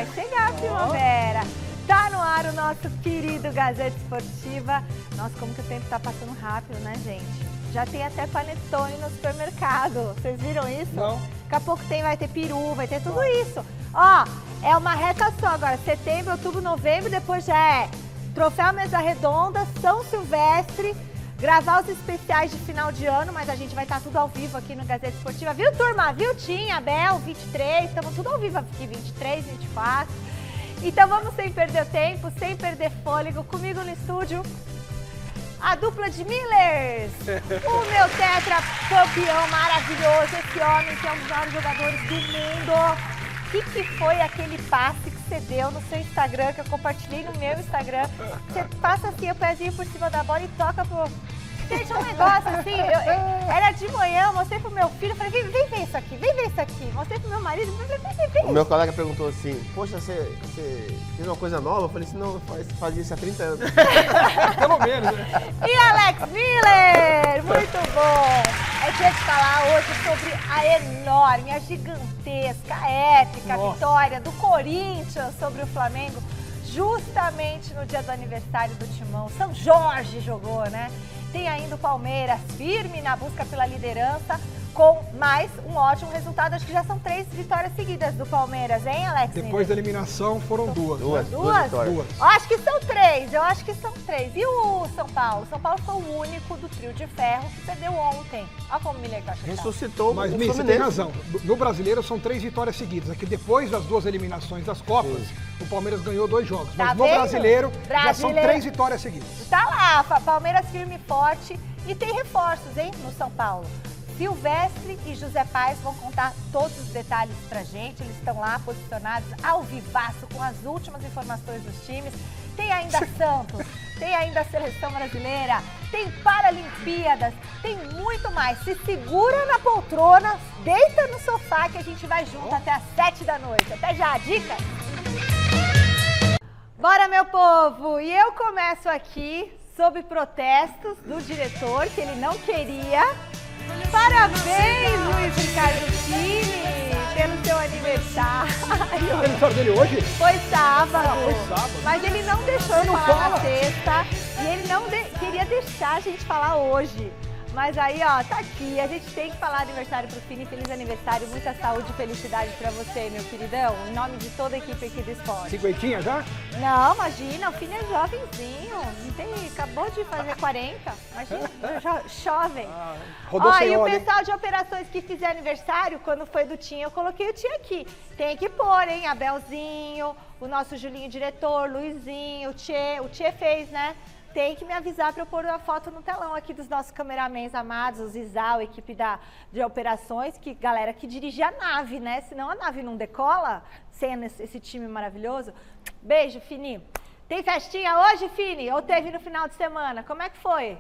Vai chegar a primavera. Tá no ar o nosso querido Gazeta Esportiva. Nossa, como que o tempo tá passando rápido, né, gente? Já tem até panetone no supermercado. Vocês viram isso? Não. Daqui a pouco vai ter peru, vai ter tudo isso. Ó, é uma reta só agora. Setembro, outubro, novembro, depois já é Troféu Mesa Redonda, São Silvestre, gravar os especiais de final de ano, mas a gente vai estar tudo ao vivo aqui no Gazeta Esportiva. Viu, turma? Viu, Tim, Abel, 23, estamos tudo ao vivo aqui, 23, 24. Então vamos sem perder tempo, sem perder fôlego. Comigo no estúdio, a dupla de Millers. O meu tetra campeão maravilhoso, esse homem que é um dos maiores jogadores do mundo. O que foi aquele passe que você deu no seu Instagram, que eu compartilhei no meu Instagram? Você passa assim, o pezinho por cima da bola e toca pro... Gente, um negócio assim, era de manhã, eu mostrei pro meu filho, falei, vem ver isso aqui, vem ver isso aqui. Mostrei pro meu marido, falei, vem. O meu colega perguntou assim, poxa, você fez uma coisa nova? Eu falei assim, não, faz isso há 30 anos. Pelo menos, né? E Alex Miller, muito bom. É dia de falar hoje sobre a enorme, a gigantesca, a épica vitória do Corinthians sobre o Flamengo, justamente no dia do aniversário do Timão. São Jorge jogou, né? Tem ainda o Palmeiras firme na busca pela liderança, com mais um ótimo resultado. Acho que já são 3 vitórias seguidas do Palmeiras, hein, Alex? Depois da eliminação foram duas. Duas vitórias. Eu acho que são 3, E o São Paulo? São Paulo foi o único do trio de ferro que perdeu ontem. Olha como o Miller tá chutando. Ressuscitou Mas, o Mi, você Fluminense. tem razão. No Brasileiro são 3 vitórias seguidas. É que depois das 2 eliminações das Copas, o Palmeiras ganhou 2 jogos. Tá Mas no vendo? Brasileiro já são Brasileiro. 3 vitórias seguidas. Tá lá, Palmeiras firme e forte. E tem reforços, hein, no São Paulo. Silvestre e José Paz vão contar todos os detalhes pra gente. Eles estão lá posicionados ao vivaço com as últimas informações dos times. Tem ainda Santos, tem ainda a Seleção Brasileira, tem Paralimpíadas, tem muito mais. Se segura na poltrona, deita no sofá que a gente vai junto até às 7 da noite. Até já, dica! Bora, meu povo! E eu começo aqui sob protestos do diretor, que ele não queria. Parabéns, Luiz Ricardo Fini, pelo seu aniversário. O aniversário dele hoje? Foi sábado. Foi sábado. Mas ele não deixou eu falar na sexta. E ele não queria deixar a gente falar hoje. Mas aí, ó, tá aqui. A gente tem que falar aniversário pro Fini. Feliz aniversário. Muita saúde e felicidade pra você, meu queridão. Em nome de toda a equipe aqui do esporte. 50 já? Não, imagina. O Fini é jovenzinho. Não tem, acabou de fazer 40. Imagina, jovem. Rodou Ó, sem e o óleo, hein? pessoal de operações que fizer aniversário, quando foi do Tim, eu coloquei o Tim aqui. Tem que pôr, hein? Abelzinho, o nosso Julinho diretor, Luizinho, o Tchê fez, né? Tem que me avisar para eu pôr a foto no telão aqui dos nossos cameramans amados, o Zizal, a equipe de operações, que galera que dirige a nave, né? Senão a nave não decola, sem esse time maravilhoso. Beijo, Fini. Tem festinha hoje, Fini? Ou teve no final de semana? Como é que foi?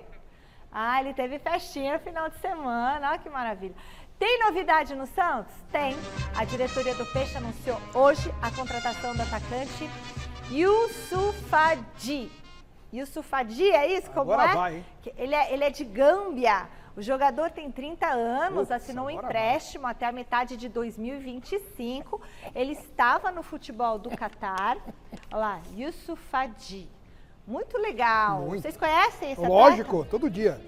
Ah, ele teve festinha no final de semana, olha que maravilha. Tem novidade no Santos? Tem. A diretoria do Peixe anunciou hoje a contratação do atacante Youssouf Hadi. Youssouf Hadi, é isso? Como Agora é? vai, hein? Ele é de Gâmbia. O jogador tem 30 anos, Putz, assinou um agora empréstimo até a metade de 2025. Ele estava no futebol do Catar. Olha lá, Youssouf Hadi. Muito legal. Muito. Vocês conhecem esse Lógico, todo dia.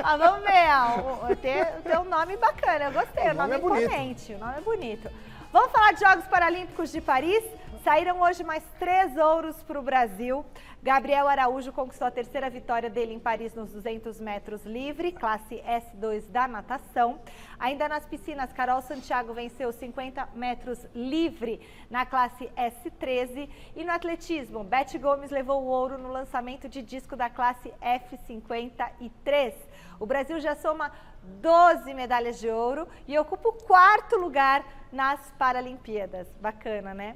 Ah, vamos ver, tem um nome bacana, eu gostei, o nome é bonito. imponente, o nome é bonito. Vamos falar de Jogos Paralímpicos de Paris? Saíram hoje mais 3 ouros para o Brasil. Gabriel Araújo conquistou a 3ª vitória dele em Paris nos 200 metros livre, classe S2 da natação. Ainda nas piscinas, Carol Santiago venceu 50 metros livre na classe S13. E no atletismo, Beth Gomes levou o ouro no lançamento de disco da classe F53. O Brasil já soma 12 medalhas de ouro e ocupa o 4º lugar nas Paralimpíadas. Bacana, né?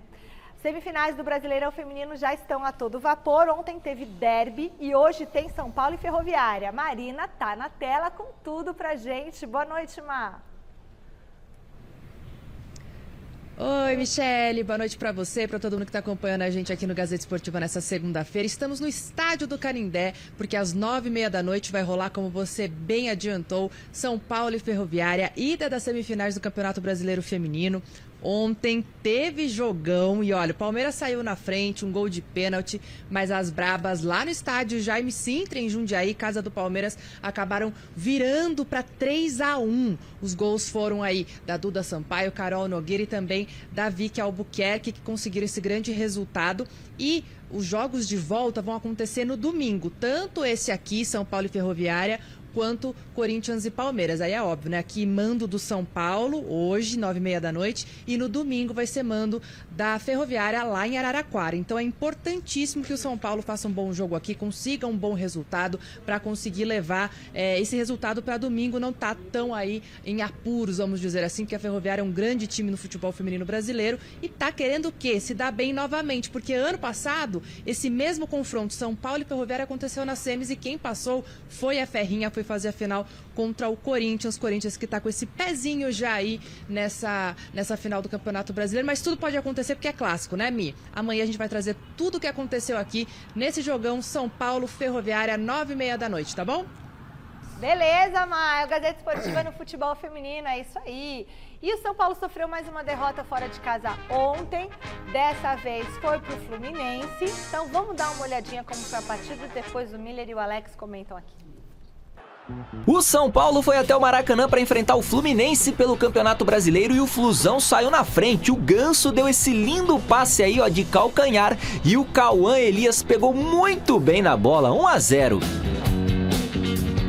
Semifinais do Brasileirão Feminino já estão a todo vapor. Ontem teve derby e hoje tem São Paulo e Ferroviária. Marina tá na tela com tudo pra gente. Boa noite, Má. Oi, Michele, boa noite para você, para todo mundo que está acompanhando a gente aqui no Gazeta Esportiva nessa segunda-feira. Estamos no estádio do Canindé, porque às 9h30 da noite vai rolar, como você bem adiantou, São Paulo e Ferroviária, ida das semifinais do Campeonato Brasileiro Feminino. Ontem teve jogão e olha, o Palmeiras saiu na frente, um gol de pênalti, mas as brabas lá no estádio Jaime Sintra, em Jundiaí, casa do Palmeiras, acabaram virando para 3-1. Os gols foram aí da Duda Sampaio, Carol Nogueira e também da Vicky Albuquerque, que conseguiram esse grande resultado. E os jogos de volta vão acontecer no domingo, tanto esse aqui, São Paulo e Ferroviária, quanto Corinthians e Palmeiras. Aí é óbvio, né? Aqui mando do São Paulo, hoje, 9h30 da noite, e no domingo vai ser mando da Ferroviária lá em Araraquara. Então é importantíssimo que o São Paulo faça um bom jogo aqui, consiga um bom resultado para conseguir levar esse resultado para domingo, não tá tão aí em apuros, vamos dizer assim, porque a Ferroviária é um grande time no futebol feminino brasileiro e tá querendo o quê? Se dar bem novamente, porque ano passado, esse mesmo confronto São Paulo e Ferroviária aconteceu nas semis e quem passou foi a Ferrinha, foi fazer a final contra o Corinthians que está com esse pezinho já aí nessa final do Campeonato Brasileiro, mas tudo pode acontecer porque é clássico, né, Mi? Amanhã a gente vai trazer tudo o que aconteceu aqui nesse jogão São Paulo Ferroviária, 9h30 da noite, tá bom? Beleza, Maia. O Gazeta Esportiva no futebol feminino, é isso aí. E o São Paulo sofreu mais uma derrota fora de casa ontem. Dessa vez foi pro Fluminense. Então vamos dar uma olhadinha como foi a partida. Depois o Miller e o Alex comentam aqui. O São Paulo foi até o Maracanã para enfrentar o Fluminense pelo Campeonato Brasileiro e o Flusão saiu na frente. O Ganso deu esse lindo passe aí, ó, de calcanhar e o Cauã Elias pegou muito bem na bola, 1-0.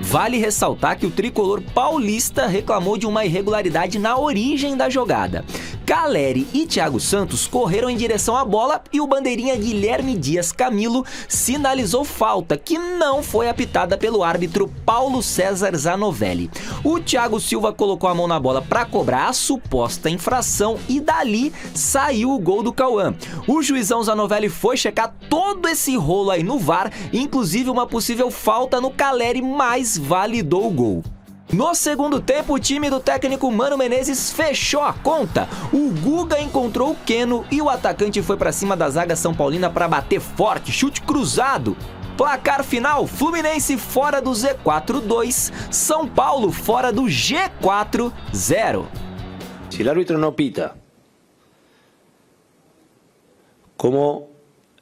Vale ressaltar que o tricolor paulista reclamou de uma irregularidade na origem da jogada. Caleri e Thiago Santos correram em direção à bola e o bandeirinha Guilherme Dias Camilo sinalizou falta, que não foi apitada pelo árbitro Paulo César Zanovelli. O Thiago Silva colocou a mão na bola para cobrar a suposta infração e dali saiu o gol do Cauã. O juizão Zanovelli foi checar todo esse rolo aí no VAR, inclusive uma possível falta no Caleri, mas validou o gol. No segundo tempo, o time do técnico Mano Menezes fechou a conta. O Guga encontrou o Keno e o atacante foi para cima da zaga São Paulina para bater forte, chute cruzado. Placar final, Fluminense fora do Z4 2, São Paulo fora do G4 0. Si el árbitro no pita, ¿cómo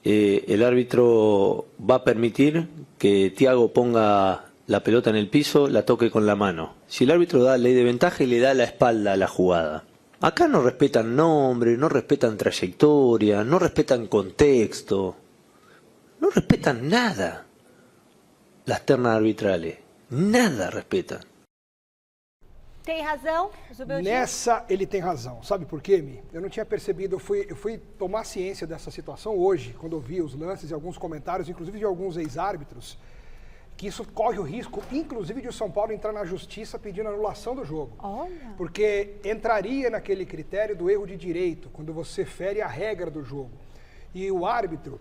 el árbitro va a permitir que Thiago ponga la pelota en el piso, la toque con la mano? Si el árbitro da ley de ventaja y le da la espalda a la jugada. Acá no respetan nombre, no respetan trayectoria, no respetan contexto, no respetan nada. Las ternas arbitrales, nada respetan. Tem razão, Zubeldia? Nessa ele tem razão. Sabe por quê, Mi? Eu não tinha percebido, eu fui tomar ciência dessa situação hoje, quando eu vi os lances e alguns comentários, inclusive de alguns ex-árbitros, que isso corre o risco, inclusive, de o São Paulo entrar na justiça pedindo anulação do jogo. Olha. Porque entraria naquele critério do erro de direito, quando você fere a regra do jogo. E o árbitro,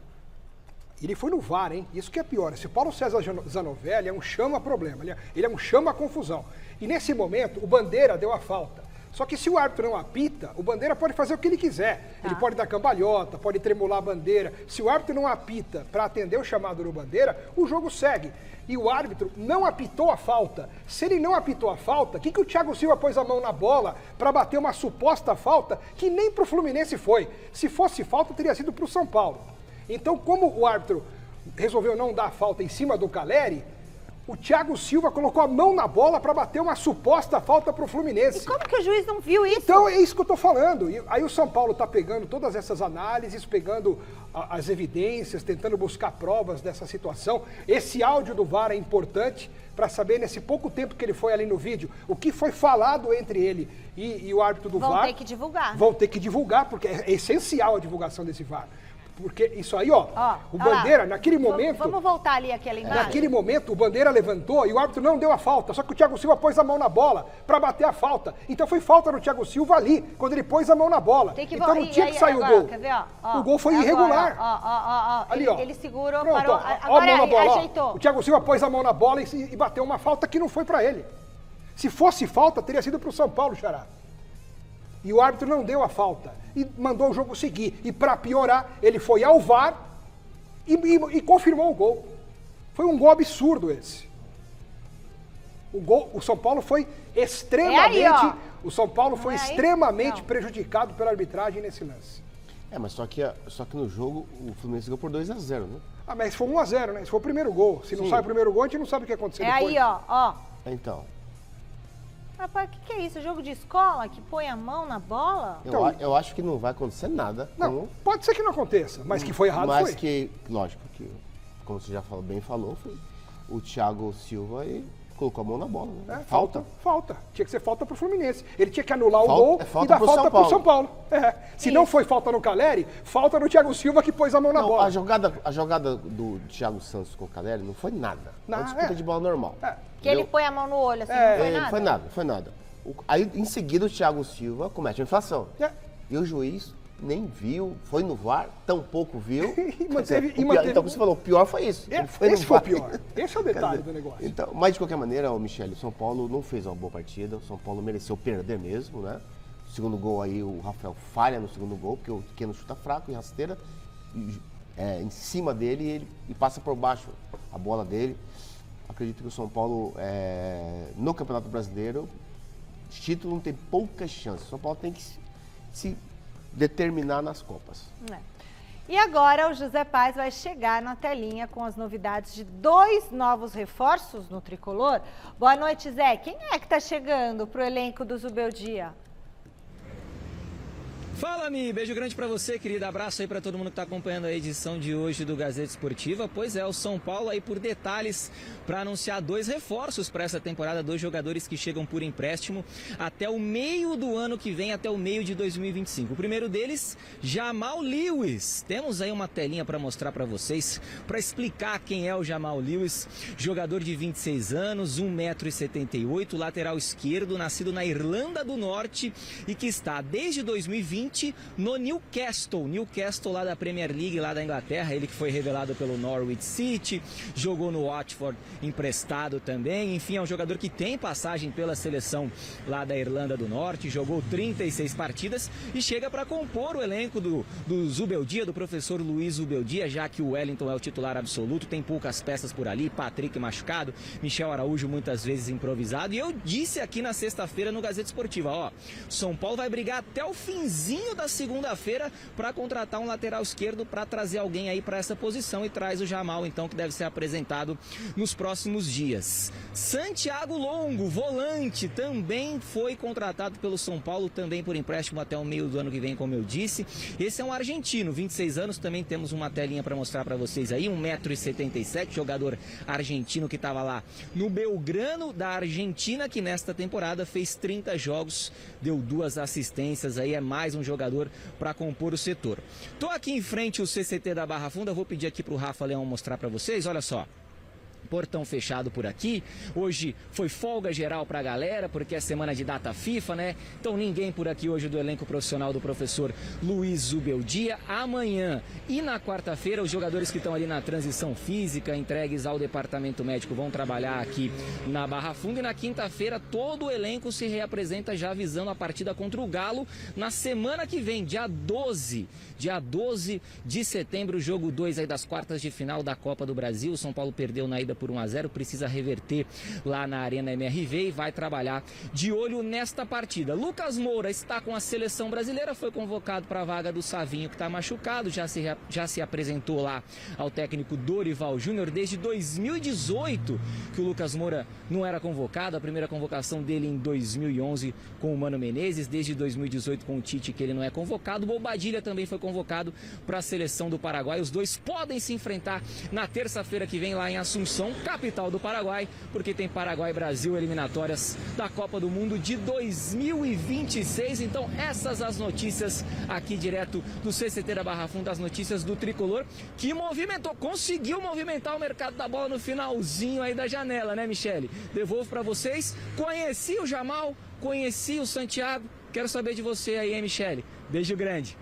ele foi no VAR, hein? Isso que é pior. Esse Paulo César Zanovelli é um chama-problema, ele é um chama-confusão. E nesse momento, o Bandeira deu a falta. Só que se o árbitro não apita, o Bandeira pode fazer o que ele quiser. Ele pode dar cambalhota, pode tremular a bandeira. Se o árbitro não apita para atender o chamado do Bandeira, o jogo segue. E o árbitro não apitou a falta. Se ele não apitou a falta, o que o Thiago Silva pôs a mão na bola para bater uma suposta falta que nem para o Fluminense foi? Se fosse falta, teria sido para o São Paulo. Então, como o árbitro resolveu não dar a falta em cima do Caleri, o Thiago Silva colocou a mão na bola para bater uma suposta falta para o Fluminense. E como que o juiz não viu isso? Então, é isso que eu estou falando. E aí o São Paulo está pegando todas essas análises, pegando as evidências, tentando buscar provas dessa situação. Esse áudio do VAR é importante para saber, nesse pouco tempo que ele foi ali no vídeo, o que foi falado entre ele e o árbitro do VAR. Vão ter que divulgar. Vão ter que divulgar, porque é essencial a divulgação desse VAR. Porque isso aí, ó o Bandeira, naquele momento... Vamos voltar ali aquela imagem. Naquele momento, o Bandeira levantou e o árbitro não deu a falta, só que o Thiago Silva pôs a mão na bola para bater a falta. Então foi falta no Thiago Silva ali, quando ele pôs a mão na bola. Então não tinha que sair o gol. Quer ver, ó? O gol foi irregular. Ali, ó. Ele segurou, pronto, parou, agora a mão na bola, ajeitou. O Thiago Silva pôs a mão na bola e bateu uma falta que não foi para ele. Se fosse falta, teria sido para o São Paulo, Xará. E o árbitro não deu a falta e mandou o jogo seguir. E para piorar, ele foi ao VAR e confirmou o gol. Foi um gol absurdo esse. O São Paulo foi extremamente, prejudicado pela arbitragem nesse lance. Mas só que no jogo o Fluminense ganhou por 2-0, né? Mas foi 1-0, né? Esse foi o primeiro gol. Se não sai o primeiro gol, a gente não sabe o que aconteceu depois. Aí, ó. Então. Rapaz, o que é isso? Jogo de escola que põe a mão na bola? Eu acho que não vai acontecer nada. Não, pode ser que não aconteça, mas que foi errado, mas foi. Que, lógico, que, como você já falou, foi o Thiago Silva e colocou a mão na bola. Né? Falta. Tinha que ser falta pro Fluminense. Ele tinha que anular o gol e dar falta pro São Paulo. Se não foi falta no Caleri, falta no Thiago Silva que pôs a mão na bola. A jogada do Thiago Santos com o Caleri não foi nada. Uma disputa de bola normal. Que ele põe a mão no olho, assim, não foi nada? Não foi nada. Aí, em seguida, o Thiago Silva comete uma infração. E o juiz nem viu, foi no VAR, tampouco viu. Então, você falou, o pior foi isso. Esse foi o pior. Esse é o detalhe do negócio. Então, mas, de qualquer maneira, Michele, o São Paulo não fez uma boa partida. O São Paulo mereceu perder mesmo, né? O segundo gol aí, o Rafael falha no segundo gol, porque o Keno chuta fraco e rasteira em cima dele e passa por baixo a bola dele. Acredito que o São Paulo, no Campeonato Brasileiro, título não tem poucas chances. O São Paulo tem que se determinar nas Copas. E agora o José Paz vai chegar na telinha com as novidades de 2 novos reforços no Tricolor. Boa noite, Zé. Quem é que está chegando para o elenco do Zubeldia? Fala, Mi, beijo grande pra você, querida, abraço aí pra todo mundo que tá acompanhando a edição de hoje do Gazeta Esportiva. Pois é, o São Paulo aí por detalhes pra anunciar 2 reforços pra essa temporada, 2 jogadores que chegam por empréstimo até o meio do ano que vem, até o meio de 2025. O primeiro deles, Jamal Lewis. Temos aí uma telinha pra mostrar pra vocês, pra explicar quem é o Jamal Lewis, jogador de 26 anos, 1,78 m, lateral esquerdo, nascido na Irlanda do Norte e que está desde 2020 no Newcastle lá da Premier League, lá da Inglaterra. Ele que foi revelado pelo Norwich City, jogou no Watford emprestado também. Enfim, é um jogador que tem passagem pela seleção lá da Irlanda do Norte, jogou 36 partidas e chega para compor o elenco do Zubeldia, do professor Luiz Zubeldia, já que o Wellington é o titular absoluto, tem poucas peças por ali, Patrick machucado, Michel Araújo muitas vezes improvisado. E eu disse aqui na sexta-feira no Gazeta Esportiva, São Paulo vai brigar até o finzinho da segunda-feira para contratar um lateral esquerdo, para trazer alguém aí para essa posição, e traz o Jamal, então, que deve ser apresentado nos próximos dias. Santiago Longo, volante, também foi contratado pelo São Paulo, também por empréstimo até o meio do ano que vem, como eu disse. Esse é um argentino, 26 anos, também temos uma telinha para mostrar para vocês aí, 1,77 m, jogador argentino que estava lá no Belgrano da Argentina, que nesta temporada fez 30 jogos, deu 2 assistências aí, é mais um jogador para compor o setor. Tô aqui em frente ao CCT da Barra Funda, vou pedir aqui pro Rafa Leão mostrar para vocês, olha só. Portão fechado por aqui. Hoje foi folga geral pra galera, porque é semana de data FIFA, né? Então ninguém por aqui hoje do elenco profissional do professor Luiz Zubeldia. Amanhã e na quarta-feira, os jogadores que estão ali na transição física, entregues ao departamento médico, vão trabalhar aqui na Barra Funda. E na quinta-feira, todo o elenco se reapresenta já visando a partida contra o Galo na semana que vem, dia 12 de setembro, jogo 2 aí das quartas de final da Copa do Brasil. O São Paulo perdeu na ida por 1-0, precisa reverter lá na Arena MRV e vai trabalhar de olho nesta partida. Lucas Moura está com a seleção brasileira, foi convocado para a vaga do Savinho, que está machucado, já se apresentou lá ao técnico Dorival Júnior. Desde 2018 que o Lucas Moura não era convocado, a primeira convocação dele em 2011 com o Mano Menezes, desde 2018 com o Tite que ele não é convocado. Bobadilha também foi convocado para a seleção do Paraguai. Os dois podem se enfrentar na terça-feira que vem lá em Assunção, capital do Paraguai, porque tem Paraguai e Brasil eliminatórias da Copa do Mundo de 2026. Então essas as notícias aqui direto do CCT da Barra Funda, as notícias do Tricolor, que conseguiu movimentar o mercado da bola no finalzinho aí da janela, né, Michele? Devolvo para vocês. Conheci o Jamal, conheci o Santiago, quero saber de você aí, hein, Michele? Beijo grande.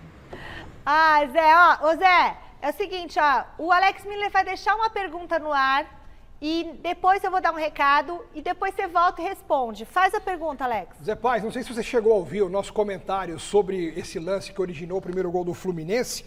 Zé, ô Zé, é o seguinte, o Alex Miller vai deixar uma pergunta no ar e depois eu vou dar um recado e depois você volta e responde. Faz a pergunta, Alex. Zé Paz, não sei se você chegou a ouvir o nosso comentário sobre esse lance que originou o primeiro gol do Fluminense,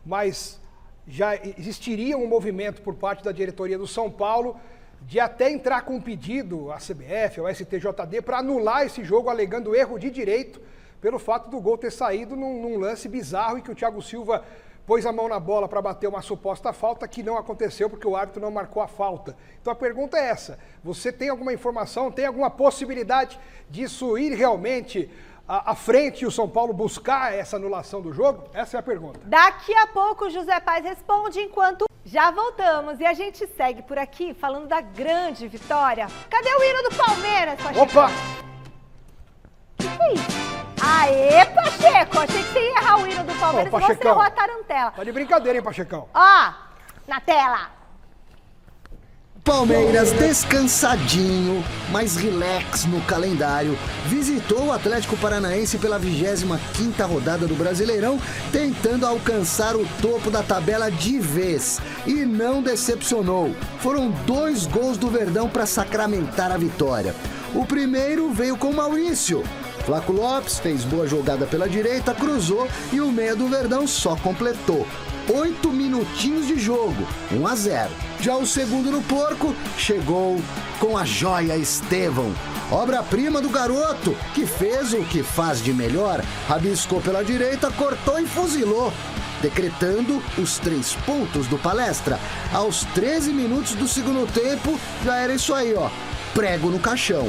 mas já existiria um movimento por parte da diretoria do São Paulo de até entrar com um pedido à CBF, ao STJD, para anular esse jogo, alegando erro de direito, pelo fato do gol ter saído num lance bizarro em que o Thiago Silva pôs a mão na bola para bater uma suposta falta que não aconteceu porque o árbitro não marcou a falta. Então a pergunta é essa, você tem alguma informação, tem alguma possibilidade disso ir realmente à frente e o São Paulo buscar essa anulação do jogo? Essa é a pergunta. Daqui a pouco o José Paz responde, enquanto já voltamos. E a gente segue por aqui falando da grande vitória. Cadê o hino do Palmeiras, Pacheco? Opa! Que é isso? Aê, Pacheco! Achei que você ia errar o hino do Palmeiras e você errou a tarantela. Tá de brincadeira, hein, Pachecão? Ó, na tela. Palmeiras, descansadinho, mais relax no calendário, visitou o Atlético Paranaense pela 25ª rodada do Brasileirão, tentando alcançar o topo da tabela de vez. E não decepcionou. Foram 2 gols do Verdão para sacramentar a vitória. O primeiro veio com Maurício. Flaco Lopes fez boa jogada pela direita, cruzou e o meia do Verdão só completou. 8 minutinhos de jogo, 1-0. Já o segundo no porco chegou com a joia Estevão. Obra-prima do garoto, que fez o que faz de melhor, rabiscou pela direita, cortou e fuzilou, decretando os 3 pontos do Palestra. Aos 13 minutos do segundo tempo, já era isso aí, ó, prego no caixão.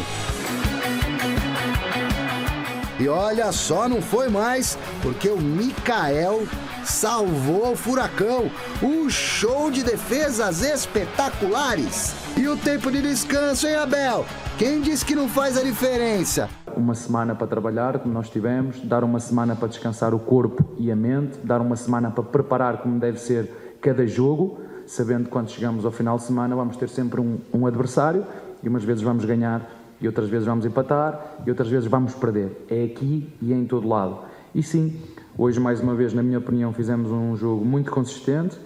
E olha só, não foi mais, porque o Mikael salvou o Furacão. Um show de defesas espetaculares. E o tempo de descanso, hein, Abel? Quem disse que não faz a diferença? Uma semana para trabalhar, como nós tivemos, dar uma semana para descansar o corpo e a mente, dar uma semana para preparar como deve ser cada jogo, sabendo que quando chegamos ao final de semana vamos ter sempre um adversário e umas vezes vamos ganhar e outras vezes vamos empatar e outras vezes vamos perder. É aqui e é em todo lado. E sim, hoje mais uma vez, na minha opinião, fizemos um jogo muito consistente,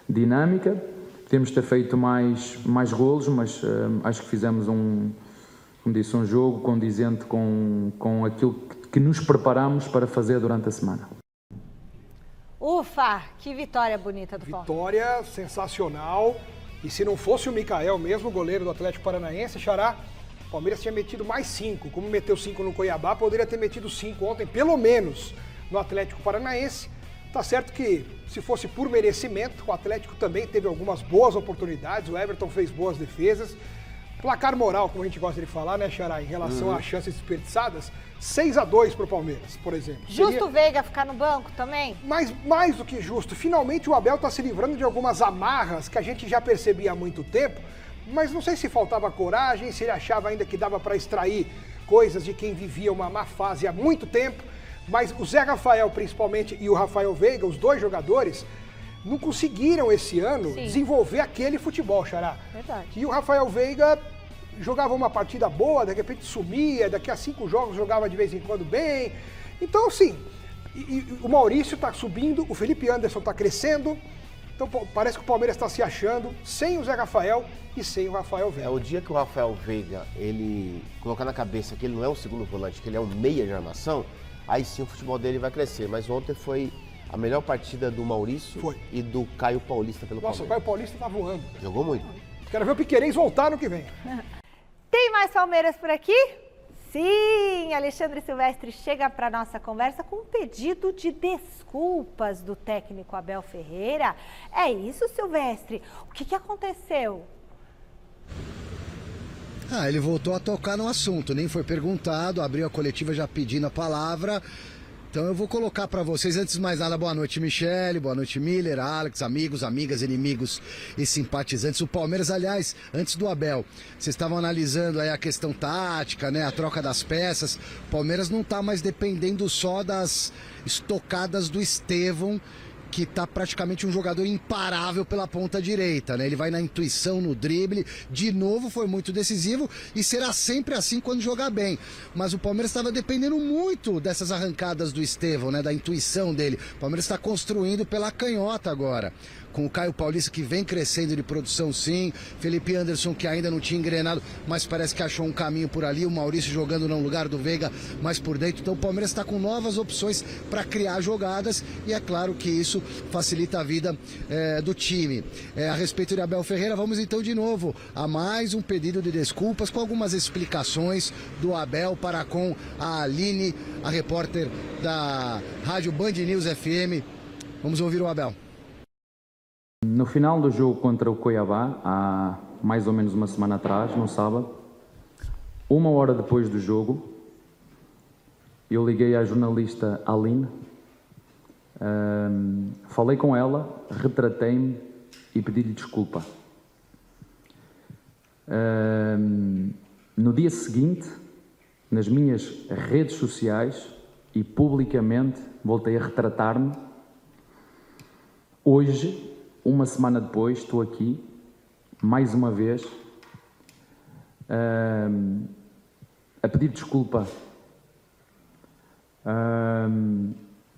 dinâmica. Temos de ter feito mais golos, mas acho que fizemos um jogo condizente com aquilo que nos preparamos para fazer durante a semana. Ufa, que vitória bonita do Palmeiras. Vitória sensacional. E se não fosse o Mikael mesmo, o goleiro do Atlético Paranaense, Xará, o Palmeiras tinha metido mais 5. Como meteu 5 no Cuiabá, poderia ter metido 5 ontem, pelo menos, no Atlético Paranaense. Tá certo que, se fosse por merecimento, o Atlético também teve algumas boas oportunidades, o Everton fez boas defesas. Placar moral, como a gente gosta de falar, né, Xará, em relação às chances desperdiçadas, 6-2 pro Palmeiras, por exemplo. Justo Veiga ficar no banco também? Mas mais do que justo, finalmente o Abel tá se livrando de algumas amarras que a gente já percebia há muito tempo, mas não sei se faltava coragem, se ele achava ainda que dava para extrair coisas de quem vivia uma má fase há muito tempo, mas o Zé Rafael, principalmente, e o Rafael Veiga, os 2 jogadores, não conseguiram esse ano desenvolver aquele futebol, Xará. Verdade. E o Rafael Veiga jogava uma partida boa, de repente sumia, daqui a 5 jogos jogava de vez em quando bem. Então, assim, o Maurício tá subindo, o Felipe Anderson tá crescendo. Então parece que o Palmeiras está se achando sem o Zé Rafael e sem o Rafael Veiga. É o dia que o Rafael Veiga, ele colocar na cabeça que ele não é um segundo volante, que ele é um meia de armação, aí sim o futebol dele vai crescer. Mas ontem foi a melhor partida do Maurício e do Caio Paulista pelo Palmeiras. Nossa, o Caio Paulista tá voando. Jogou muito. Quero ver o Piquerez voltar no que vem. Tem mais Palmeiras por aqui? Sim, Alexandre Silvestre chega para nossa conversa com um pedido de desculpas do técnico Abel Ferreira. É isso, Silvestre? O que aconteceu? Ele voltou a tocar no assunto, nem foi perguntado, abriu a coletiva já pedindo a palavra. Então eu vou colocar para vocês, antes de mais nada, boa noite Michele, boa noite Miller, Alex, amigos, amigas, inimigos e simpatizantes. O Palmeiras, aliás, antes do Abel, vocês estavam analisando aí a questão tática, né, a troca das peças. O Palmeiras não tá mais dependendo só das estocadas do Estevão, que tá praticamente um jogador imparável pela ponta direita, né? Ele vai na intuição, no drible, de novo foi muito decisivo e será sempre assim quando jogar bem. Mas o Palmeiras estava dependendo muito dessas arrancadas do Estevão, né? Da intuição dele. O Palmeiras está construindo pela canhota agora. com o Caio Paulista, que vem crescendo de produção sim, Felipe Anderson, que ainda não tinha engrenado, mas parece que achou um caminho por ali, o Maurício jogando no lugar do Veiga mais por dentro. Então o Palmeiras está com novas opções para criar jogadas e é claro que isso facilita a vida do time. A respeito de Abel Ferreira, vamos então de novo a mais um pedido de desculpas com algumas explicações do Abel para com a Aline, a repórter da Rádio Band News FM. Vamos ouvir o Abel. No final do jogo contra o Cuiabá, há mais ou menos uma semana atrás, no sábado, 1 hora depois do jogo, eu liguei à jornalista Aline, falei com ela, retratei-me e pedi-lhe desculpa. No dia seguinte, nas minhas redes sociais e publicamente, voltei a retratar-me. Hoje, uma semana depois, estou aqui, mais uma vez, a pedir desculpa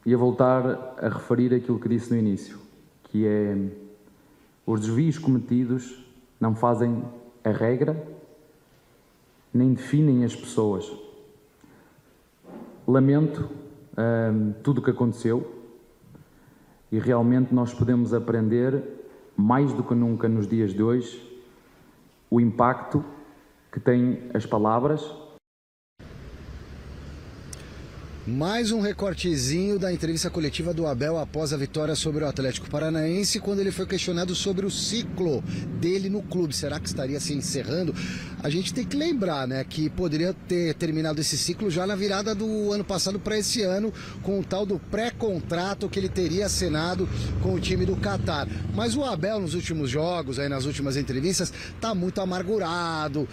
e a voltar a referir aquilo que disse no início, que é: os desvios cometidos não fazem a regra, nem definem as pessoas. Lamento tudo o que aconteceu e realmente nós podemos aprender, mais do que nunca nos dias de hoje, o impacto que têm as palavras. Mais um recortezinho da entrevista coletiva do Abel após a vitória sobre o Atlético Paranaense, quando ele foi questionado sobre o ciclo dele no clube. Será que estaria se encerrando? A gente tem que lembrar, né, que poderia ter terminado esse ciclo já na virada do ano passado para esse ano, com o tal do pré-contrato que ele teria assinado com o time do Catar. Mas o Abel, nos últimos jogos, aí nas últimas entrevistas, tá muito amargurado,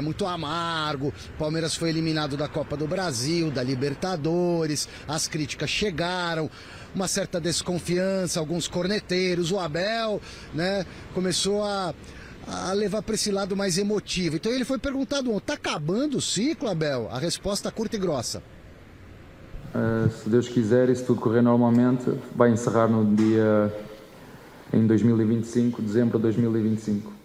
muito amargo. O Palmeiras foi eliminado da Copa do Brasil, da Libertadores, as críticas chegaram, uma certa desconfiança, alguns corneteiros. O Abel, né, começou a levar para esse lado mais emotivo. Então ele foi perguntado: tá acabando o ciclo, Abel? A resposta curta e grossa: se Deus quiser e se tudo correr normalmente, vai encerrar no dia em 2025, dezembro de 2025.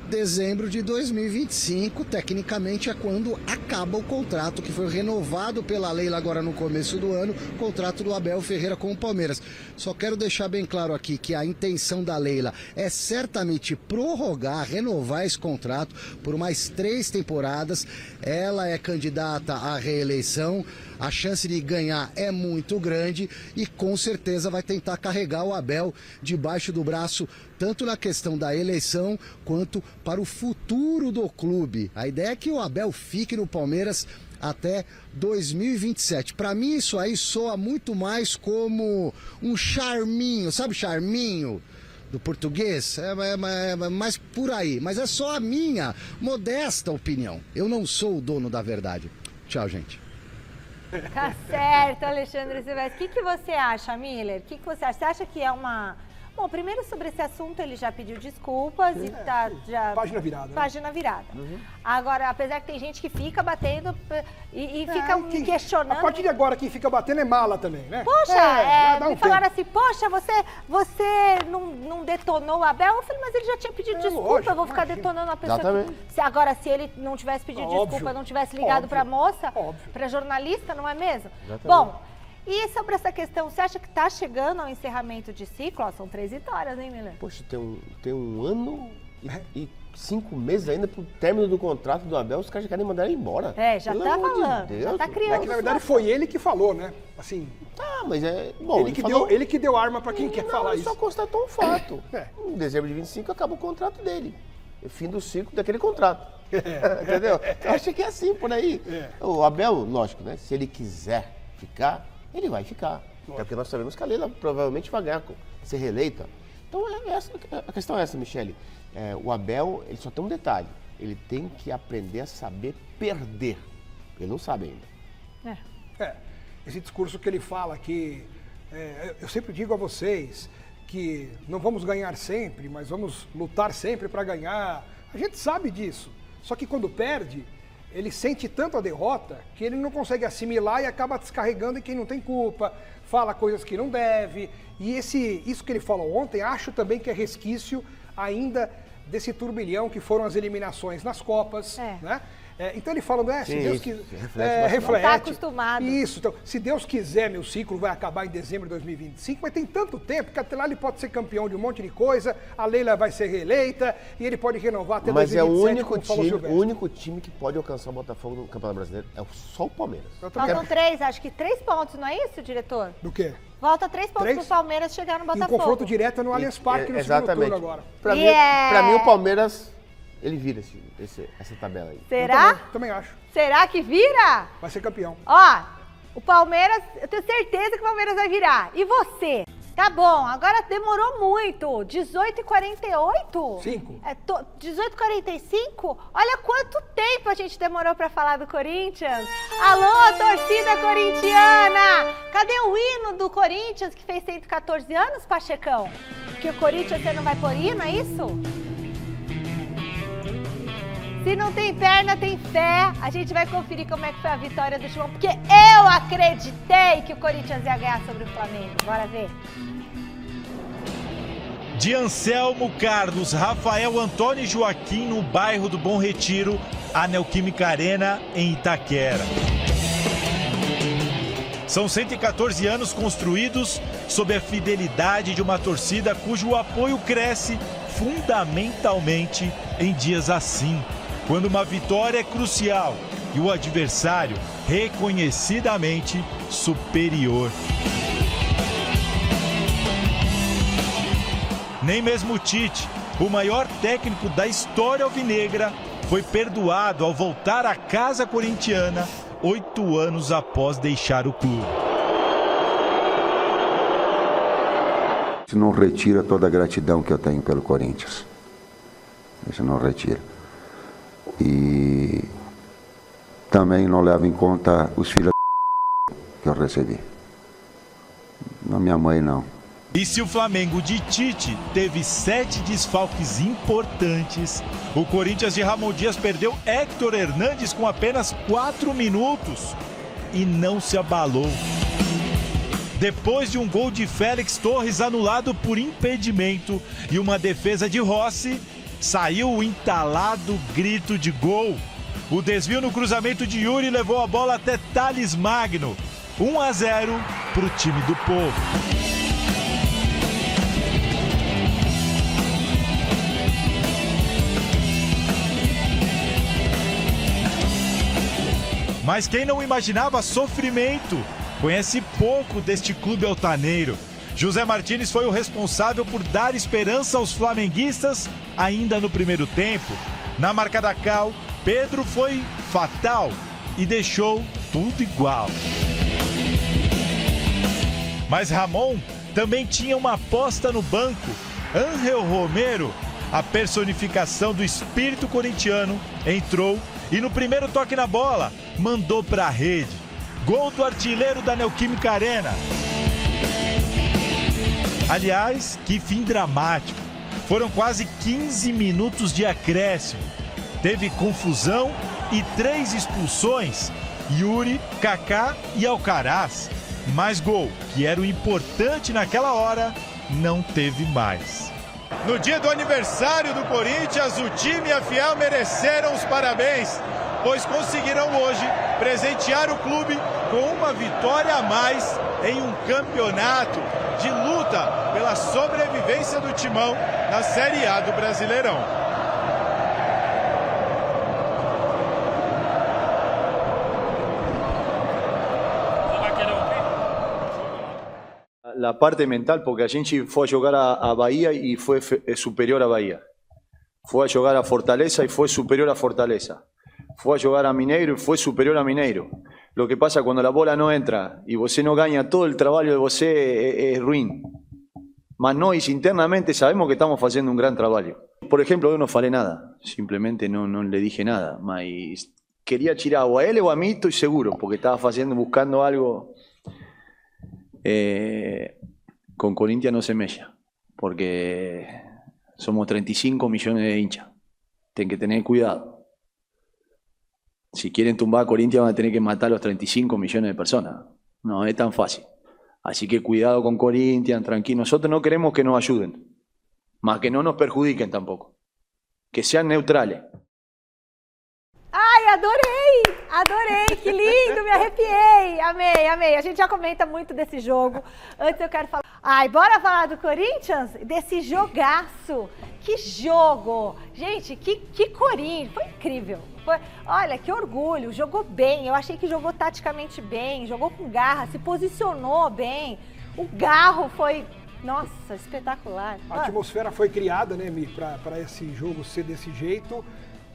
Dezembro de 2025, tecnicamente, é quando acaba o contrato que foi renovado pela Leila agora no começo do ano, contrato do Abel Ferreira com o Palmeiras. Só quero deixar bem claro aqui que a intenção da Leila é certamente prorrogar, renovar esse contrato por mais 3 temporadas. Ela é candidata à reeleição, a chance de ganhar é muito grande e com certeza vai tentar carregar o Abel debaixo do braço, tanto na questão da eleição quanto para o futuro do clube. A ideia é que o Abel fique no Palmeiras até 2027. Para mim isso aí soa muito mais como um charminho, sabe, charminho do português? É mais por aí, mas é só a minha modesta opinião. Eu não sou o dono da verdade. Tchau, gente. Tá certo, Alexandre Silvestre. O que você acha, Miller? O que você acha? Você acha que é uma... Bom, primeiro sobre esse assunto ele já pediu desculpas e tá já... Página virada. Né? Página virada. Uhum. Agora, apesar que tem gente que fica batendo e fica me questionando... A partir de agora quem fica batendo é mala também, né? Poxa, me falaram assim, poxa, você não detonou o Abel? Eu falei, mas ele já tinha pedido desculpa, lógico, eu vou ficar detonando a pessoa. Agora, se ele não tivesse pedido desculpa, não tivesse ligado pra moça, pra jornalista, não é mesmo? Exatamente. Bom... E sobre essa questão, você acha que está chegando ao encerramento de ciclo? Ó, são 3 vitórias, hein, Miller? Poxa, tem um ano e 5 meses ainda pro término do contrato do Abel, os caras já querem mandar ele embora. Já tá falando, já tá criando. É que na verdade foi ele que falou, né? Assim... mas é... Bom, ele que deu arma pra quem quer falar isso. Ele só constatou um fato. Em dezembro de 25 acaba o contrato dele. Fim do ciclo daquele contrato. Entendeu? Eu acho que é assim, por aí. O Abel, lógico, né? Se ele quiser ficar, ele vai ficar. Até porque nós sabemos que a Leila provavelmente vai ganhar, ser reeleita. Então, a questão é essa, Michele. O Abel, ele só tem um detalhe. Ele tem que aprender a saber perder. Ele não sabe ainda. Esse discurso que ele fala que... eu sempre digo a vocês que não vamos ganhar sempre, mas vamos lutar sempre para ganhar. A gente sabe disso. Só que quando perde, ele sente tanto a derrota que ele não consegue assimilar e acaba descarregando em quem não tem culpa, fala coisas que não deve. E isso que ele falou ontem, acho também que é resquício ainda desse turbilhão que foram as eliminações nas Copas, né? Então ele falando, se Deus quiser... Reflete. Tá acostumado. Isso, então, se Deus quiser, meu ciclo vai acabar em dezembro de 2025, mas tem tanto tempo que até lá ele pode ser campeão de um monte de coisa, a Leila vai ser reeleita e ele pode renovar até 2027, o único time que pode alcançar o Botafogo no Campeonato Brasileiro é só o Palmeiras. Faltam 3, acho que 3 pontos, não é isso, diretor? Do quê? Volta 3 pontos pro Palmeiras chegar no Botafogo. E o confronto direto é no Allianz Parque no segundo turno agora. Pra mim, o Palmeiras, ele vira essa tabela aí. Será? Eu também acho. Será que vira? Vai ser campeão. Ó, o Palmeiras, eu tenho certeza que o Palmeiras vai virar. E você? Tá bom, agora demorou muito. 18h48? 5. 18h45? Olha quanto tempo a gente demorou pra falar do Corinthians. Alô, torcida corintiana! Cadê o hino do Corinthians que fez 114 anos, Pachecão? Que o Corinthians você não vai pôr hino, é isso? Se não tem perna, tem fé. A gente vai conferir como é que foi a vitória do Timão, porque eu acreditei que o Corinthians ia ganhar sobre o Flamengo. Bora ver. De Anselmo, Carlos, Rafael, Antônio e Joaquim no bairro do Bom Retiro, a Neoquímica Arena em Itaquera. São 114 anos construídos sob a fidelidade de uma torcida cujo apoio cresce fundamentalmente em dias assim, quando uma vitória é crucial e o adversário reconhecidamente superior. Nem mesmo o Tite, o maior técnico da história alvinegra, foi perdoado ao voltar à casa corintiana 8 anos após deixar o clube. Isso não retira toda a gratidão que eu tenho pelo Corinthians. Isso não retira. E também não leva em conta os filhos que eu recebi. Na minha mãe, não. E se o Flamengo de Tite teve 7 desfalques importantes, o Corinthians de Ramon Dias perdeu Héctor Hernandes com apenas 4 minutos e não se abalou. Depois de um gol de Félix Torres anulado por impedimento e uma defesa de Rossi, saiu o entalado grito de gol. O desvio no cruzamento de Yuri levou a bola até Thales Magno. 1-0 para o time do povo. Mas quem não imaginava sofrimento conhece pouco deste clube altaneiro. José Martínez foi o responsável por dar esperança aos flamenguistas ainda no primeiro tempo. Na marca da Cal, Pedro foi fatal e deixou tudo igual. Mas Ramon também tinha uma aposta no banco. Ángel Romero, a personificação do espírito corintiano, entrou e no primeiro toque na bola, mandou para a rede. Gol do artilheiro da Neoquímica Arena. Aliás, que fim dramático. Foram quase 15 minutos de acréscimo. Teve confusão e 3 expulsões. Yuri, Kaká e Alcaraz. Mas gol, que era o importante naquela hora, não teve mais. No dia do aniversário do Corinthians, o time e a Fiel mereceram os parabéns, pois conseguiram hoje presentear o clube com uma vitória a mais em um campeonato de luta pela sobrevivência do Timão na Série A do Brasileirão. La parte mental, porque a gente foi jogar a Bahia e foi superior a Bahia. Foi jogar a Fortaleza e foi superior a Fortaleza. Foi jogar a Mineiro e foi superior a Mineiro. Lo que pasa cuando la bola no entra y você no gana, todo el trabajo de você es ruim. Mas nós internamente sabemos que estamos haciendo un gran trabajo. Por ejemplo, yo no falei nada, simplemente no le dije nada. Mas quería tirar o a él o a mí, estoy seguro, porque estaba buscando algo. Con Corinthians no se mella, porque somos 35 millones de hinchas. Tienen que tener cuidado. Si quieren tumbar a Corinthians van a tener que matar a los 35 millones de personas. No es tan fácil. Así que cuidado con Corinthians, tranquilo. Nosotros no queremos que nos ayuden, más que no nos perjudiquen tampoco. Que sean neutrales. Ai, adorei, que lindo, me arrepiei, amei. A gente já comenta muito desse jogo. Antes eu quero falar... Ai, bora falar do Corinthians? Desse jogaço. Que jogo! Gente, que Corinthians, foi incrível. Olha, que orgulho, jogou bem, eu achei que jogou taticamente bem, jogou com garra, se posicionou bem. O Garro foi, nossa, espetacular. A atmosfera foi criada, né, Mi, para esse jogo ser desse jeito.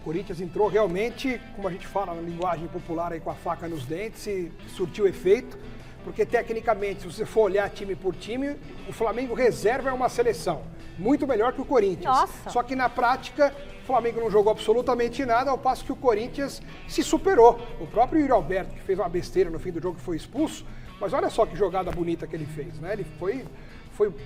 O Corinthians entrou realmente, como a gente fala na linguagem popular, aí, com a faca nos dentes e surtiu efeito. Porque tecnicamente, se você for olhar time por time, o Flamengo reserva é uma seleção muito melhor que o Corinthians. Nossa. Só que na prática, o Flamengo não jogou absolutamente nada, ao passo que o Corinthians se superou. O próprio Yuri Alberto, que fez uma besteira no fim do jogo, foi expulso, mas olha só que jogada bonita que ele fez, né? Ele foi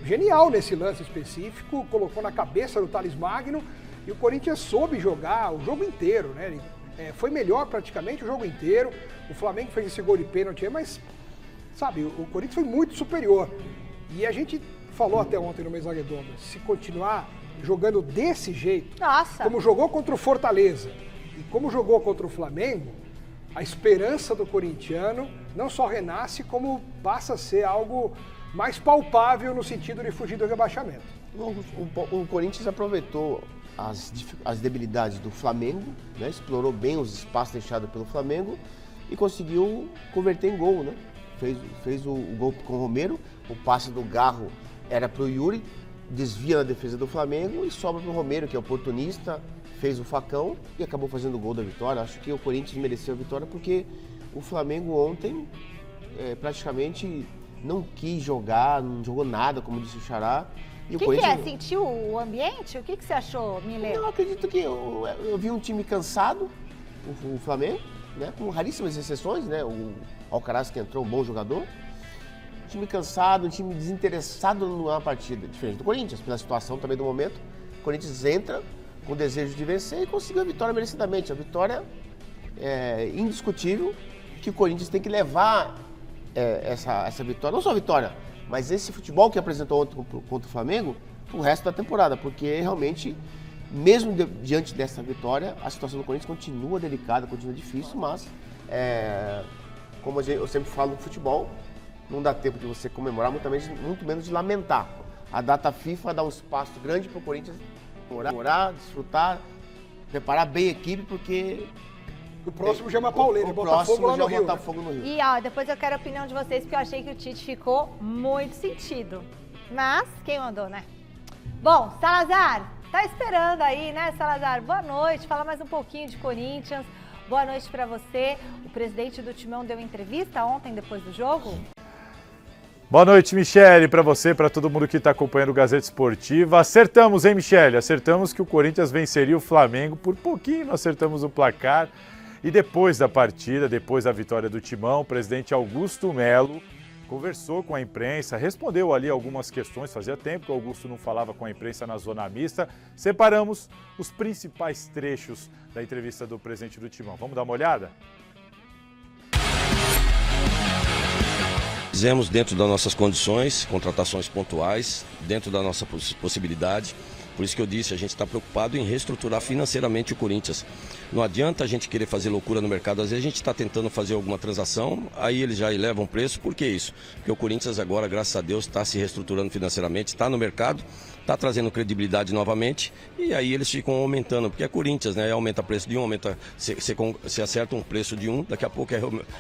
genial nesse lance específico, colocou na cabeça do Thales Magno e o Corinthians soube jogar o jogo inteiro, né? Foi melhor praticamente o jogo inteiro. O Flamengo fez esse gol de pênalti, mas... Sabe, o Corinthians foi muito superior. E a gente falou até ontem no Mesa Redonda, se continuar jogando desse jeito, Nossa. Como jogou contra o Fortaleza e como jogou contra o Flamengo, a esperança do corintiano não só renasce, como passa a ser algo mais palpável no sentido de fugir do rebaixamento. O Corinthians aproveitou as debilidades do Flamengo, né? Explorou bem os espaços deixados pelo Flamengo e conseguiu converter em gol, né? Fez o gol com o Romero, o passe do Garro era para o Yuri, desvia na defesa do Flamengo e sobra para o Romero, que é oportunista, fez o facão e acabou fazendo o gol da vitória. Acho que o Corinthians mereceu a vitória porque o Flamengo ontem praticamente não quis jogar, não jogou nada, como disse o Xará. O que é? Sentiu o ambiente? O que você achou, Milê? Eu acredito que eu vi um time cansado, o Flamengo, né, com raríssimas exceções, né? O Alcaraz, que entrou, um bom jogador. Um time cansado, um time desinteressado numa partida, diferente do Corinthians, pela situação também do momento. O Corinthians entra com o desejo de vencer e conseguiu a vitória merecidamente. A vitória é indiscutível que o Corinthians tem que levar essa vitória, não só a vitória, mas esse futebol que apresentou ontem contra o Flamengo pro resto da temporada, porque realmente, mesmo diante dessa vitória, a situação do Corinthians continua delicada, continua difícil, mas como eu sempre falo no futebol, não dá tempo de você comemorar, muito menos de lamentar. A data FIFA dá um espaço grande para o Corinthians comemorar, desfrutar, preparar bem a equipe, porque... O próximo já é uma pauleira, Botafogo lá no Rio. Botafogo no Rio. E depois eu quero a opinião de vocês, porque eu achei que o Tite ficou muito sentido. Mas, quem mandou, né? Bom, Salazar, tá esperando aí, né, Salazar? Boa noite, fala mais um pouquinho de Corinthians. Boa noite pra você. O presidente do Timão deu entrevista ontem, depois do jogo? Boa noite, Michele, para você, para todo mundo que está acompanhando o Gazeta Esportiva. Acertamos, hein, Michele? Acertamos que o Corinthians venceria o Flamengo. Por pouquinho acertamos o placar. E depois da partida, depois da vitória do Timão, o presidente Augusto Melo conversou com a imprensa, respondeu ali algumas questões. Fazia tempo que o Augusto não falava com a imprensa na zona mista. Separamos os principais trechos da entrevista do presidente do Timão. Vamos dar uma olhada? Fizemos dentro das nossas condições, contratações pontuais, dentro da nossa possibilidade. Por isso que eu disse, a gente está preocupado em reestruturar financeiramente o Corinthians. Não adianta a gente querer fazer loucura no mercado. Às vezes a gente está tentando fazer alguma transação, aí eles já elevam o preço. Por que isso? Porque o Corinthians agora, graças a Deus, está se reestruturando financeiramente, está no mercado, está trazendo credibilidade novamente, e aí eles ficam aumentando, porque é Corinthians, né? Aumenta o preço de um, você acerta um preço de um, daqui a pouco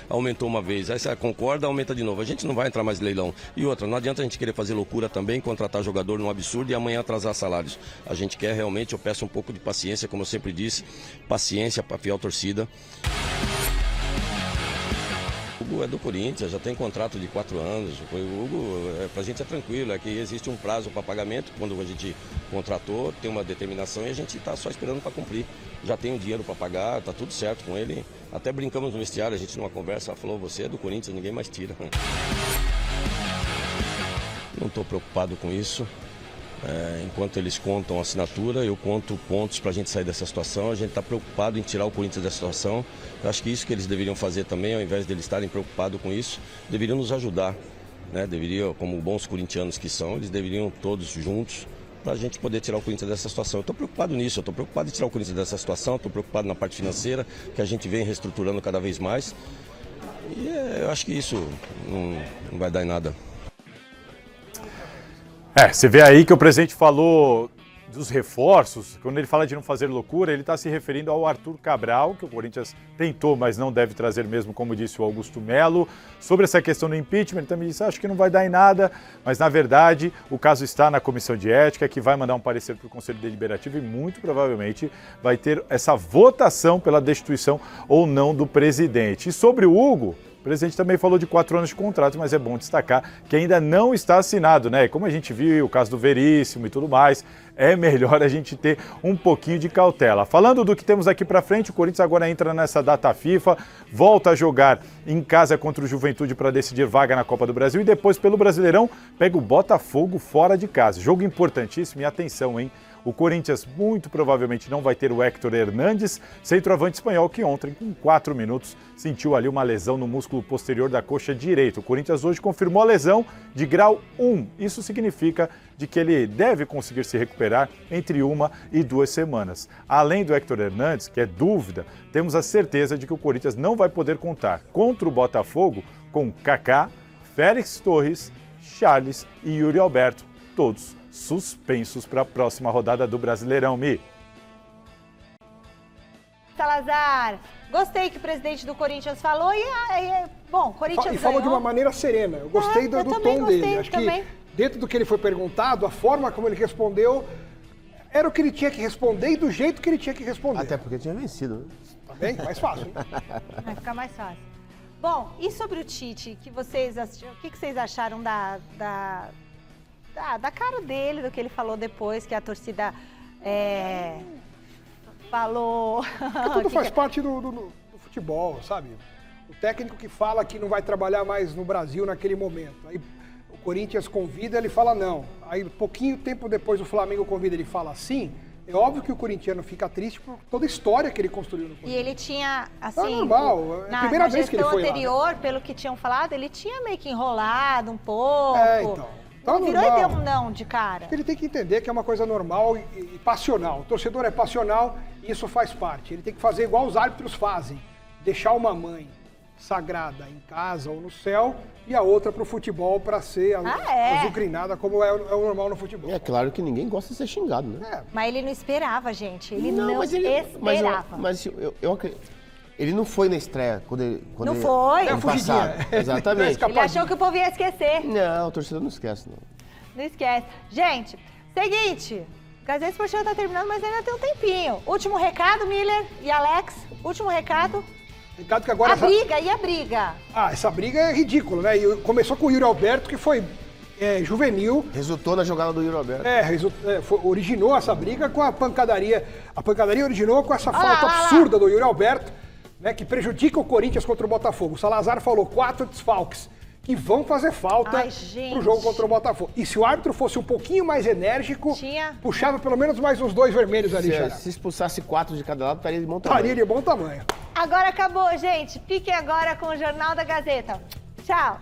aumentou uma vez, aí você concorda, aumenta de novo. A gente não vai entrar mais em leilão. E outra, não adianta a gente querer fazer loucura também, contratar jogador num absurdo e amanhã atrasar salários. A gente quer realmente, eu peço um pouco de paciência, como eu sempre disse, paciência para a fiel torcida. O Hugo é do Corinthians, já tem contrato de 4 anos. O Hugo, pra gente é tranquilo, é que existe um prazo para pagamento. Quando a gente contratou, tem uma determinação e a gente está só esperando para cumprir. Já tem o dinheiro para pagar, tá tudo certo com ele. Até brincamos no vestiário, a gente numa conversa falou, você é do Corinthians, ninguém mais tira. Não estou preocupado com isso. Enquanto eles contam a assinatura, eu conto pontos para a gente sair dessa situação. A gente está preocupado em tirar o Corinthians dessa situação. Eu acho que isso que eles deveriam fazer também, ao invés de eles estarem preocupados com isso, deveriam nos ajudar, né? Deveriam, como bons corintianos que são, eles deveriam todos juntos para a gente poder tirar o Corinthians dessa situação. Eu estou preocupado nisso, eu estou preocupado em tirar o Corinthians dessa situação, estou preocupado na parte financeira, que a gente vem reestruturando cada vez mais. E eu acho que isso não vai dar em nada. Você vê aí que o presidente falou dos reforços. Quando ele fala de não fazer loucura, ele está se referindo ao Arthur Cabral, que o Corinthians tentou, mas não deve trazer mesmo, como disse o Augusto Melo. Sobre essa questão do impeachment, ele também disse, acho que não vai dar em nada, mas na verdade o caso está na comissão de ética, que vai mandar um parecer para o Conselho Deliberativo e muito provavelmente vai ter essa votação pela destituição ou não do presidente. E sobre o Hugo, o presidente também falou de 4 anos de contrato, mas é bom destacar que ainda não está assinado, né? Como a gente viu, o caso do Veríssimo e tudo mais, é melhor a gente ter um pouquinho de cautela. Falando do que temos aqui para frente, o Corinthians agora entra nessa data FIFA, volta a jogar em casa contra o Juventude para decidir vaga na Copa do Brasil e depois pelo Brasileirão pega o Botafogo fora de casa. Jogo importantíssimo e atenção, hein? O Corinthians muito provavelmente não vai ter o Héctor Hernández, centroavante espanhol, que ontem, com 4 minutos, sentiu ali uma lesão no músculo posterior da coxa direita. O Corinthians hoje confirmou a lesão de grau 1. Isso significa de que ele deve conseguir se recuperar entre 1 e 2 semanas. Além do Héctor Hernández, que é dúvida, temos a certeza de que o Corinthians não vai poder contar contra o Botafogo com Kaká, Félix Torres, Charles e Yuri Alberto, todos suspensos para a próxima rodada do Brasileirão, Mi. Salazar, gostei que o presidente do Corinthians falou bom, Corinthians E falou de uma maneira serena. Eu gostei do tom dele. Acho que dentro do que ele foi perguntado, a forma como ele respondeu era o que ele tinha que responder e do jeito que ele tinha que responder. Até porque tinha vencido, né? Tá bem? Mais fácil, hein? Vai ficar mais fácil. Bom, e sobre o Tite, o que vocês acharam da cara dele, do que ele falou depois, que a torcida falou... Tudo faz parte do futebol, sabe? O técnico que fala que não vai trabalhar mais no Brasil naquele momento. Aí o Corinthians convida, ele fala não. Aí pouquinho tempo depois o Flamengo convida, ele fala sim. É óbvio que o corintiano fica triste por toda a história que ele construiu no Corinthians. E ele tinha, assim... normal, é a primeira vez que ele foi lá. Na gestão anterior, pelo que tinham falado, ele tinha meio que enrolado um pouco. Então, virou e deu um não de cara. Ele tem que entender que é uma coisa normal e passional. O torcedor é passional e isso faz parte. Ele tem que fazer igual os árbitros fazem. Deixar uma mãe sagrada em casa ou no céu e a outra pro futebol para ser azucrinada como é o normal no futebol. É claro que ninguém gosta de ser xingado, né? Mas ele não esperava, gente. Ele não esperava. Mas eu acredito. Ele não foi na estreia quando não foi. Ano passado. Exatamente. Ele achou que o povo ia esquecer. Não, o torcedor não esquece, não. Não esquece. Gente, seguinte, Gazeta Esportiva tá terminando, mas ainda tem um tempinho. Último recado, Miller e Alex. Último recado. Recado que agora... E a briga? Essa briga é ridícula, né? E começou com o Yuri Alberto, que foi juvenil. Resultou na jogada do Yuri Alberto. Originou essa briga com a pancadaria. A pancadaria originou com essa falta absurda do Yuri Alberto, né, que prejudica o Corinthians contra o Botafogo. O Salazar falou 4 desfalques que vão fazer falta pro jogo contra o Botafogo. E se o árbitro fosse um pouquinho mais enérgico, puxava pelo menos mais uns 2 vermelhos ali. Se expulsasse 4 de cada lado, estaria de bom tamanho. Estaria de bom tamanho. Agora acabou, gente. Fiquem agora com o Jornal da Gazeta. Tchau.